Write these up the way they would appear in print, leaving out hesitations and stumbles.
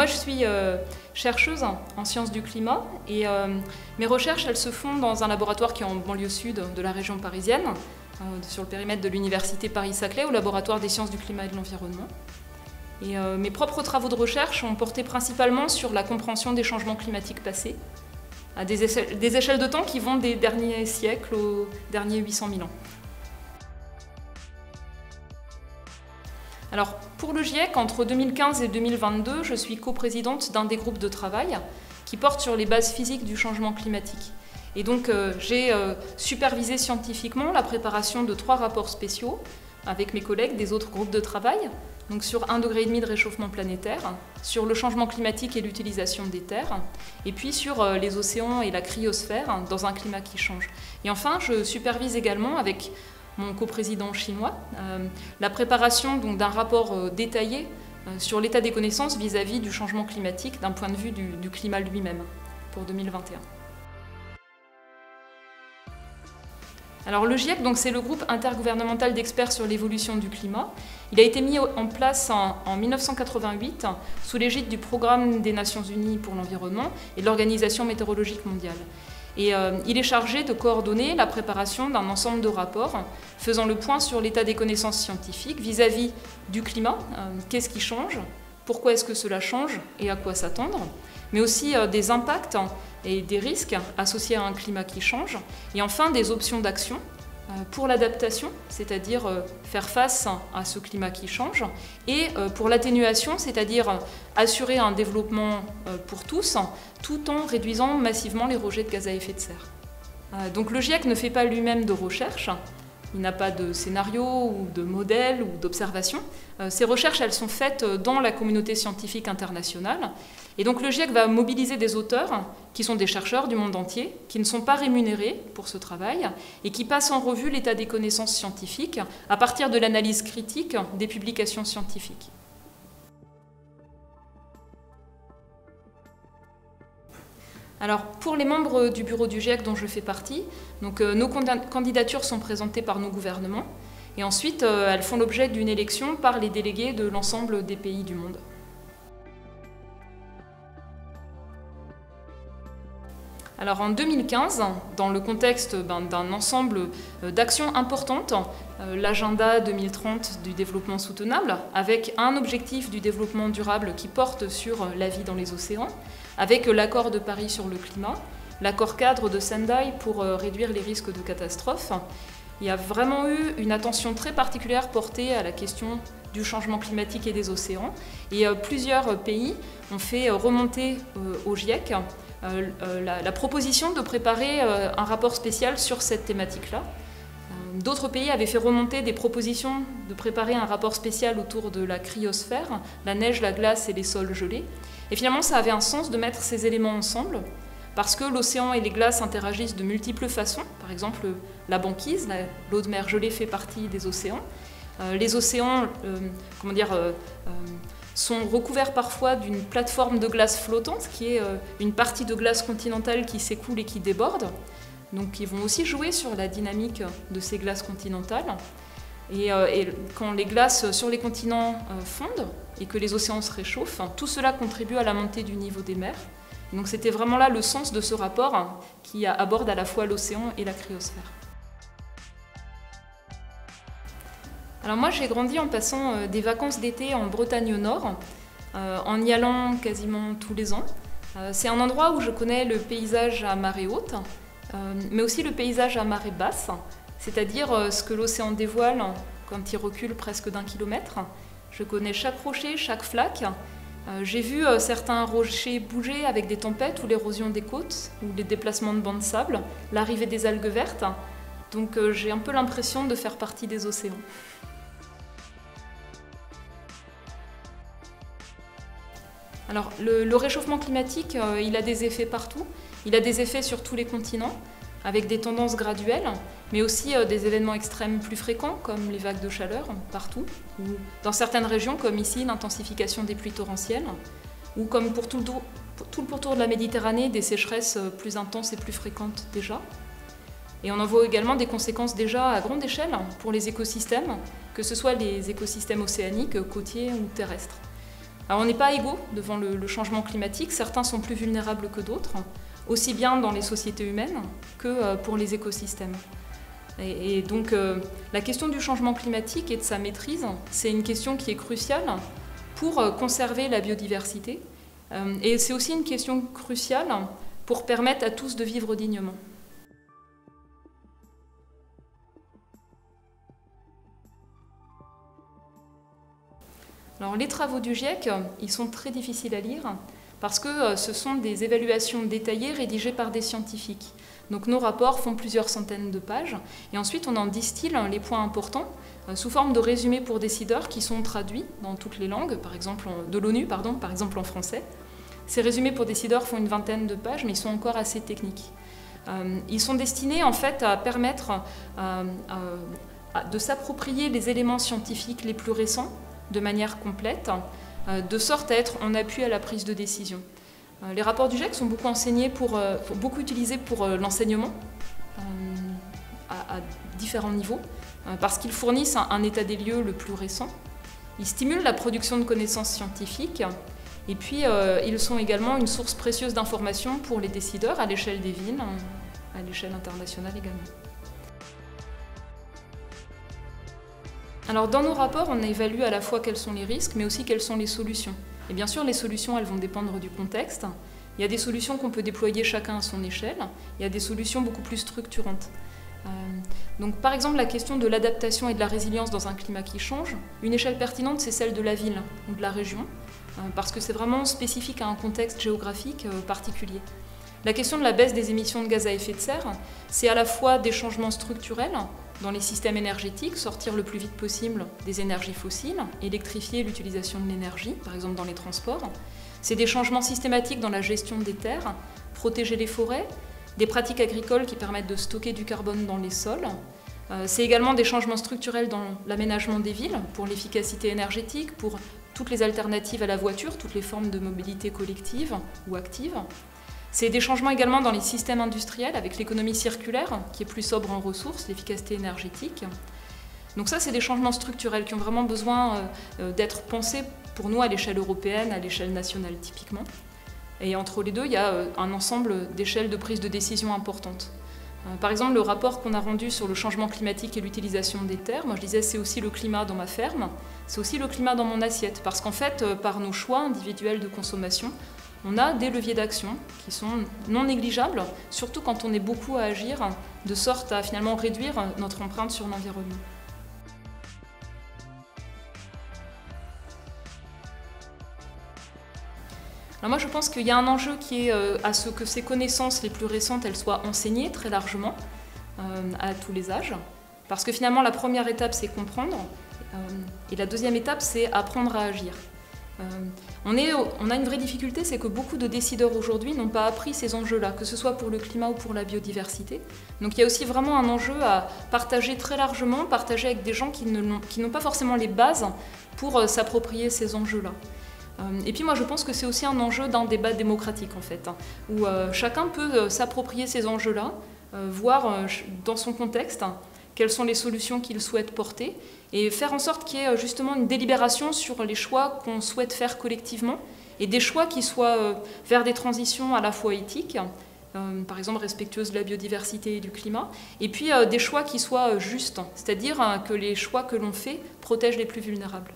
je suis chercheuse en sciences du climat et mes recherches, elles se font dans un laboratoire qui est en banlieue sud de la région parisienne, sur le périmètre de l'université Paris-Saclay, au laboratoire des sciences du climat et de l'environnement. Et mes propres travaux de recherche ont porté principalement sur la compréhension des changements climatiques passés, à des échelles de temps qui vont des derniers siècles aux derniers 800 000 ans. Alors, pour le GIEC, entre 2015 et 2022, je suis coprésidente d'un des groupes de travail qui porte sur les bases physiques du changement climatique. Et donc, j'ai supervisé scientifiquement la préparation de 3 rapports spéciaux avec mes collègues des autres groupes de travail, donc sur 1,5 degré de réchauffement planétaire, sur le changement climatique et l'utilisation des terres, et puis sur les océans et la cryosphère dans un climat qui change. Et enfin, je supervise également avec mon coprésident chinois, la préparation d'un rapport détaillé sur l'état des connaissances vis-à-vis du changement climatique d'un point de vue du climat lui-même pour 2021. Alors le GIEC, c'est le groupe intergouvernemental d'experts sur l'évolution du climat. Il a été mis en place en 1988 sous l'égide du Programme des Nations Unies pour l'environnement et de l'Organisation météorologique mondiale. Et il est chargé de coordonner la préparation d'un ensemble de rapports faisant le point sur l'état des connaissances scientifiques vis-à-vis du climat, qu'est-ce qui change, pourquoi est-ce que cela change et à quoi s'attendre, mais aussi des impacts et des risques associés à un climat qui change, et enfin des options d'action pour l'adaptation, c'est-à-dire faire face à ce climat qui change, et pour l'atténuation, c'est-à-dire assurer un développement pour tous, tout en réduisant massivement les rejets de gaz à effet de serre. Donc le GIEC ne fait pas lui-même de recherche, il n'a pas de scénario ou de modèle ou d'observation. Ces recherches, elles sont faites dans la communauté scientifique internationale. Et donc le GIEC va mobiliser des auteurs qui sont des chercheurs du monde entier, qui ne sont pas rémunérés pour ce travail et qui passent en revue l'état des connaissances scientifiques à partir de l'analyse critique des publications scientifiques. Alors, pour les membres du bureau du GIEC dont je fais partie, nos candidatures sont présentées par nos gouvernements et ensuite elles font l'objet d'une élection par les délégués de l'ensemble des pays du monde. Alors en 2015, dans le contexte d'un ensemble d'actions importantes, l'agenda 2030 du développement soutenable, avec un objectif du développement durable qui porte sur la vie dans les océans, avec l'accord de Paris sur le climat, l'accord cadre de Sendai pour réduire les risques de catastrophes, il y a vraiment eu une attention très particulière portée à la question du changement climatique et des océans. Et plusieurs pays ont fait remonter au GIEC la proposition de préparer un rapport spécial sur cette thématique-là. D'autres pays avaient fait remonter des propositions de préparer un rapport spécial autour de la cryosphère, la neige, la glace et les sols gelés. Et finalement, ça avait un sens de mettre ces éléments ensemble, parce que l'océan et les glaces interagissent de multiples façons. Par exemple, la banquise, l'eau de mer gelée fait partie des océans. Les océans, sont recouverts parfois d'une plateforme de glace flottante, qui est une partie de glace continentale qui s'écoule et qui déborde. Donc ils vont aussi jouer sur la dynamique de ces glaces continentales. Et quand les glaces sur les continents fondent et que les océans se réchauffent, tout cela contribue à la montée du niveau des mers. Donc c'était vraiment là le sens de ce rapport qui aborde à la fois l'océan et la cryosphère. Alors moi j'ai grandi en passant des vacances d'été en Bretagne au Nord, en y allant quasiment tous les ans. C'est un endroit où je connais le paysage à marée haute, mais aussi le paysage à marée basse, c'est-à-dire ce que l'océan dévoile quand il recule presque d'1 kilomètre. Je connais chaque rocher, chaque flaque. J'ai vu certains rochers bouger avec des tempêtes ou l'érosion des côtes, ou les déplacements de bancs de sable, l'arrivée des algues vertes. Donc j'ai un peu l'impression de faire partie des océans. Alors le réchauffement climatique, il a des effets partout. Il a des effets sur tous les continents, avec des tendances graduelles, mais aussi des événements extrêmes plus fréquents, comme les vagues de chaleur partout, ou dans certaines régions, comme ici, l'intensification des pluies torrentielles, ou comme pour tout le pourtour de la Méditerranée, des sécheresses plus intenses et plus fréquentes déjà. Et on en voit également des conséquences déjà à grande échelle pour les écosystèmes, que ce soit les écosystèmes océaniques, côtiers ou terrestres. Alors on n'est pas égaux devant le changement climatique, certains sont plus vulnérables que d'autres, aussi bien dans les sociétés humaines que pour les écosystèmes. Et donc la question du changement climatique et de sa maîtrise, c'est une question qui est cruciale pour conserver la biodiversité. Et c'est aussi une question cruciale pour permettre à tous de vivre dignement. Alors, les travaux du GIEC, ils sont très difficiles à lire parce que ce sont des évaluations détaillées rédigées par des scientifiques. Donc nos rapports font plusieurs centaines de pages et ensuite on en distille les points importants sous forme de résumés pour décideurs qui sont traduits dans toutes les langues, par exemple de l'ONU, par exemple en français. Ces résumés pour décideurs font une vingtaine de pages, mais ils sont encore assez techniques. Ils sont destinés en fait à permettre de s'approprier les éléments scientifiques les plus récents de manière complète, de sorte à être en appui à la prise de décision. Les rapports du GIEC sont beaucoup utilisés pour l'enseignement à différents niveaux, parce qu'ils fournissent un état des lieux le plus récent. Ils stimulent la production de connaissances scientifiques, et puis ils sont également une source précieuse d'informations pour les décideurs à l'échelle des villes, à l'échelle internationale également. Alors dans nos rapports, on évalue à la fois quels sont les risques, mais aussi quelles sont les solutions. Et bien sûr, les solutions, elles vont dépendre du contexte. Il y a des solutions qu'on peut déployer chacun à son échelle. Il y a des solutions beaucoup plus structurantes. Donc par exemple, la question de l'adaptation et de la résilience dans un climat qui change, une échelle pertinente, c'est celle de la ville ou de la région, parce que c'est vraiment spécifique à un contexte géographique particulier. La question de la baisse des émissions de gaz à effet de serre, c'est à la fois des changements structurels dans les systèmes énergétiques, sortir le plus vite possible des énergies fossiles, électrifier l'utilisation de l'énergie, par exemple dans les transports. C'est des changements systématiques dans la gestion des terres, protéger les forêts, des pratiques agricoles qui permettent de stocker du carbone dans les sols. C'est également des changements structurels dans l'aménagement des villes, pour l'efficacité énergétique, pour toutes les alternatives à la voiture, toutes les formes de mobilité collective ou active. C'est des changements également dans les systèmes industriels avec l'économie circulaire qui est plus sobre en ressources, l'efficacité énergétique. Donc ça, c'est des changements structurels qui ont vraiment besoin d'être pensés pour nous à l'échelle européenne, à l'échelle nationale typiquement. Et entre les deux, il y a un ensemble d'échelles de prise de décision importantes. Par exemple, le rapport qu'on a rendu sur le changement climatique et l'utilisation des terres, moi je disais c'est aussi le climat dans ma ferme, c'est aussi le climat dans mon assiette, parce qu'en fait, par nos choix individuels de consommation, on a des leviers d'action qui sont non négligeables, surtout quand on est beaucoup à agir, de sorte à finalement réduire notre empreinte sur l'environnement. Alors moi je pense qu'il y a un enjeu qui est à ce que ces connaissances les plus récentes elles soient enseignées très largement à tous les âges, parce que finalement la première étape c'est comprendre et la deuxième étape c'est apprendre à agir. On a une vraie difficulté, c'est que beaucoup de décideurs aujourd'hui n'ont pas appris ces enjeux-là, que ce soit pour le climat ou pour la biodiversité. Donc il y a aussi vraiment un enjeu à partager très largement, partager avec des gens qui n'ont pas forcément les bases pour s'approprier ces enjeux-là. Et puis moi je pense que c'est aussi un enjeu d'un débat démocratique en fait, où chacun peut s'approprier ces enjeux-là, voir dans son contexte quelles sont les solutions qu'il souhaite porter, et faire en sorte qu'il y ait justement une délibération sur les choix qu'on souhaite faire collectivement, et des choix qui soient vers des transitions à la fois éthiques, par exemple respectueuses de la biodiversité et du climat, et puis des choix qui soient justes, c'est-à-dire que les choix que l'on fait protègent les plus vulnérables.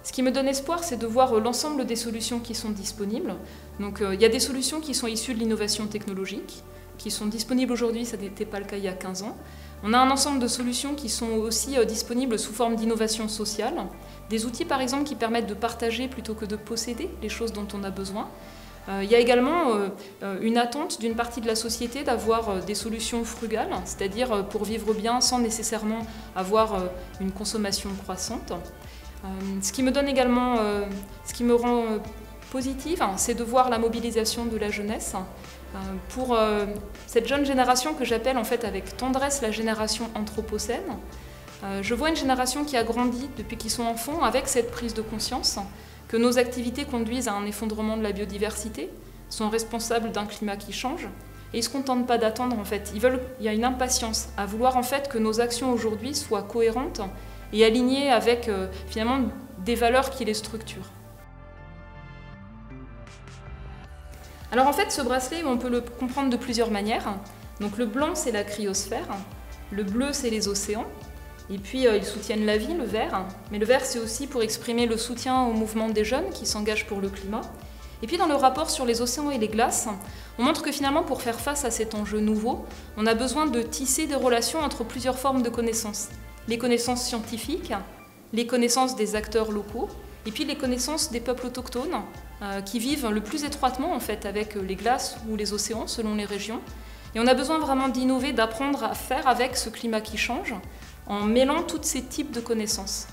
Ce qui me donne espoir, c'est de voir l'ensemble des solutions qui sont disponibles. Donc il y a des solutions qui sont issues de l'innovation technologique, qui sont disponibles aujourd'hui, ça n'était pas le cas il y a 15 ans. On a un ensemble de solutions qui sont aussi disponibles sous forme d'innovation sociale. Des outils par exemple qui permettent de partager plutôt que de posséder les choses dont on a besoin. Il y a également une attente d'une partie de la société d'avoir des solutions frugales, c'est-à-dire pour vivre bien sans nécessairement avoir une consommation croissante. Ce qui me donne également, ce qui me rend positive, c'est de voir la mobilisation de la jeunesse pour cette jeune génération que j'appelle en fait avec tendresse la génération anthropocène. Je vois une génération qui a grandi depuis qu'ils sont enfants avec cette prise de conscience que nos activités conduisent à un effondrement de la biodiversité, sont responsables d'un climat qui change, et ils ne se contentent pas d'attendre en fait. Il y a une impatience à vouloir en fait que nos actions aujourd'hui soient cohérentes et aligné avec finalement des valeurs qui les structurent. Alors en fait, ce bracelet, on peut le comprendre de plusieurs manières. Donc le blanc, c'est la cryosphère, le bleu, c'est les océans, et puis ils soutiennent la vie, le vert. Mais le vert, c'est aussi pour exprimer le soutien au mouvement des jeunes qui s'engagent pour le climat. Et puis dans le rapport sur les océans et les glaces, on montre que finalement, pour faire face à cet enjeu nouveau, on a besoin de tisser des relations entre plusieurs formes de connaissances. Les connaissances scientifiques, les connaissances des acteurs locaux, et puis les connaissances des peuples autochtones qui vivent le plus étroitement en fait avec les glaces ou les océans selon les régions. Et on a besoin vraiment d'innover, d'apprendre à faire avec ce climat qui change en mêlant tous ces types de connaissances.